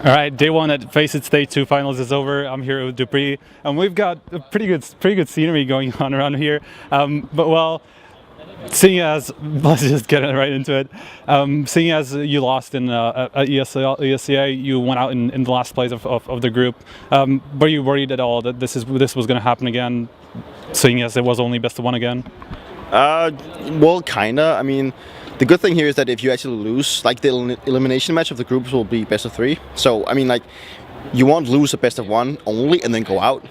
All right, day one at FACEIT Stage 2 finals is over. I'm here with dupreeh, and we've got a pretty good scenery going on around here. But well, seeing as let's just get right into it. Seeing as you lost in at ESCA, you went out in the last place of the group. Were you worried at all that this was going to happen again? Seeing as it was only best of one again. Well, kinda. I mean, the good thing here is that if you actually lose, like the elimination match of the groups will be best of 3. So I mean, like, you won't lose a best of 1 only and then go out.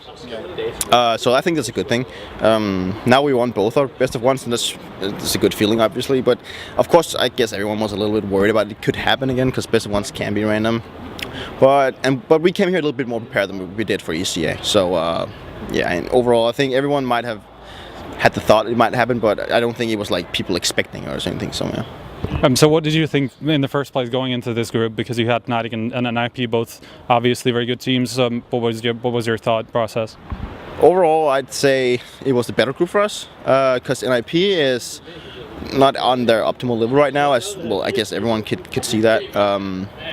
So I think that's a good thing. Now we won both our best of 1s, and that's a good feeling, obviously. But of course, I guess everyone was a little bit worried about it could happen again, because best of 1s can be random. But we came here a little bit more prepared than we did for ECA. So yeah, and overall, I think everyone might have had the thought it might happen, but I don't think it was like people expecting or something. So yeah. So what did you think in the first place going into this group? Because you had Fnatic and NIP, both obviously very good teams. What was your thought process? Overall, I'd say it was the better group for us, because NIP is not on their optimal level right now. As well, I guess everyone could see that.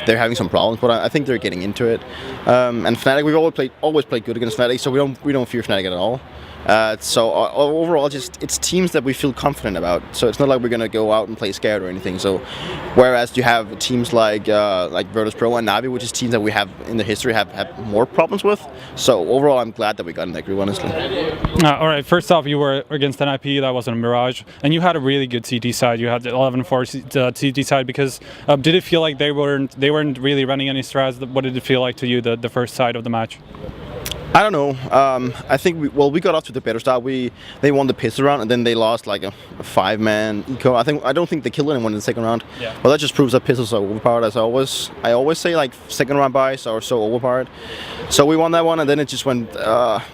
They're having some problems, but I think they're getting into it. And Fnatic, we've always played good against Fnatic, so we don't fear Fnatic at all. So overall, it's teams that we feel confident about. So it's not like we're gonna go out and play scared or anything. So whereas you have teams like Virtus Pro and Navi, which is teams that we have in the history have more problems with. So overall, I'm glad that we got in that group, honestly. All right. First off, you were against NIP. That wasn't a mirage, and you had a really good CT side. You had the 11-4 CT side. Because did it feel like they weren't really running any strats? What did it feel like to you the first side of the match? I don't know. I think we got off to the better start. They won the pistol round, and then they lost like a 5-man eco. I don't think they killed anyone in the second round. Yeah. Well, that just proves that pistols are overpowered. As I always say, like, second round buys are so overpowered. So we won that one, and then it just went.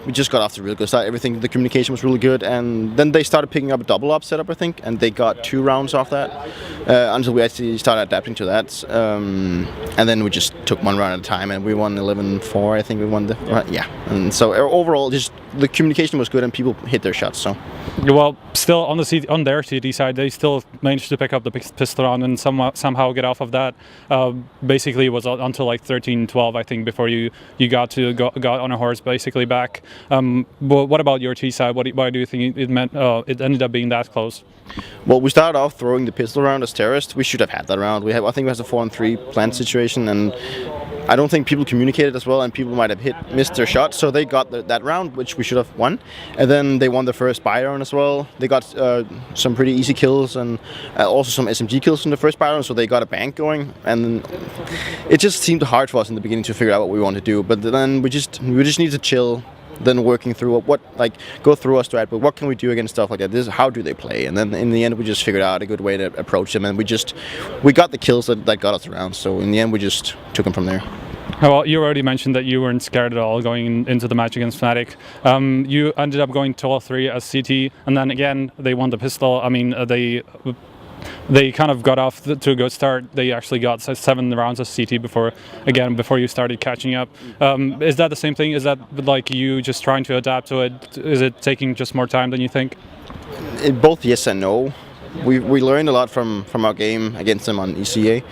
We just got off to a really good start. Everything, the communication was really good, and then they started picking up a double up setup, I think, and they got 2 rounds off that until we actually started adapting to that. And then we just took 1 round at a time, and we won 11-4. I think we won the yeah. And so overall, just the communication was good, and people hit their shots. So, well, still on their CD side, they still managed to pick up the pistol round and somehow get off of that. Basically, it was until like 13-12, I think, before you got on a horse basically back. What about your T side? Why do you think it ended up being that close? Well, we started off throwing the pistol round as terrorist. We should have had that round. I think we had a 4-3 plant situation, and I don't think people communicated as well, and people might have missed their shot, so they got that round, which we should have won. And then they won the first buy round as well. They got some pretty easy kills, and also some SMG kills in the first buy round, so they got a bank going. And it just seemed hard for us in the beginning to figure out what we want to do. But then we just need to chill. Then working through go through our strat, but what can we do against stuff like that? How do they play? And then in the end, we just figured out a good way to approach them, and we got the kills that got us around. So in the end, we just took them from there. Well, you already mentioned that you weren't scared at all going into the match against Fnatic. You ended up going 12-3 as CT, and then again they won the pistol. I mean, they kind of got off to a good start. They actually got 7 rounds of CT before you started catching up. Is that the same thing? Is that like you just trying to adapt to it? Is it taking just more time than you think? Both yes and no. We learned a lot from our game against them on ECA.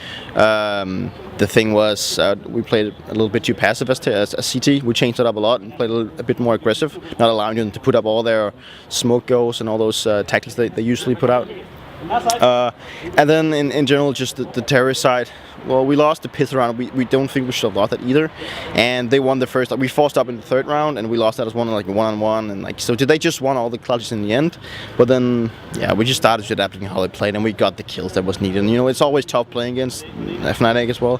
The thing was we played a little bit too passive as CT. We changed it up a lot and played a bit more aggressive, not allowing them to put up all their smoke goals and all those tactics they usually put out. And then in general, just the terrorist side. Well, we lost the pistol round. We don't think we should have lost that either. And they won the first. We forced up in the third round, and we lost that as one-on-one. And so they just won all the clutches in the end. But then, yeah, we just started adapting how they played, and we got the kills that was needed. And it's always tough playing against Fnatic as well.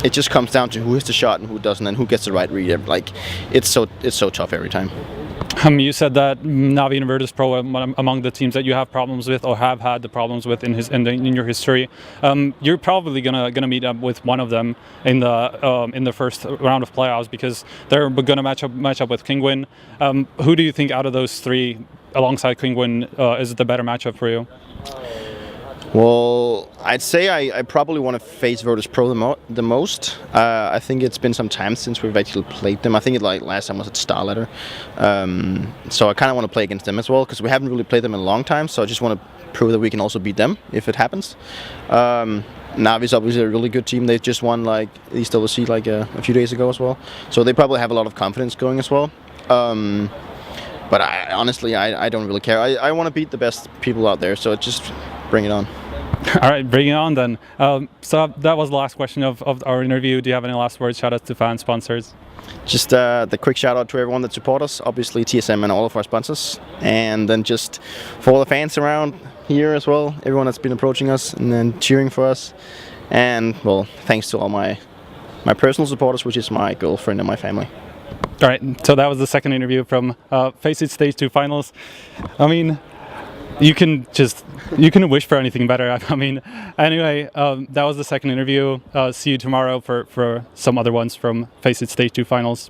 It just comes down to who hits the shot and who doesn't, and who gets the right read. Like, it's so tough every time. You said that Navi and Virtus Pro are among the teams that you have problems with or have had the problems with in your history. You're probably gonna meet up with one of them in the first round of playoffs, because they're gonna match up with Kinguin. Who do you think out of those 3, alongside Kinguin, is the better matchup for you? Well, I'd say I probably want to face Virtus Pro the most. I think it's been some time since we've actually played them. I think last time was at Starladder. So I kind of want to play against them as well, because we haven't really played them in a long time. So I just want to prove that we can also beat them if it happens. Navi's obviously a really good team. They just won like East Overseas like a few days ago as well. So they probably have a lot of confidence going as well. But honestly, I don't really care. I want to beat the best people out there, so just bring it on. All right, bring it on then. So that was the last question of our interview. Do you have any last words? Shout out to fans, sponsors. Just the quick shout out to everyone that support us, obviously TSM and all of our sponsors, and then just for all the fans around here as well, everyone that's been approaching us and then cheering for us, and well, thanks to all my personal supporters, which is my girlfriend and my family. All right, so that was the second interview from FACEIT Stage 2 Finals. I mean, you can wish for anything better. I mean, anyway, that was the second interview. See you tomorrow for some other ones from FACEIT Stage 2 Finals.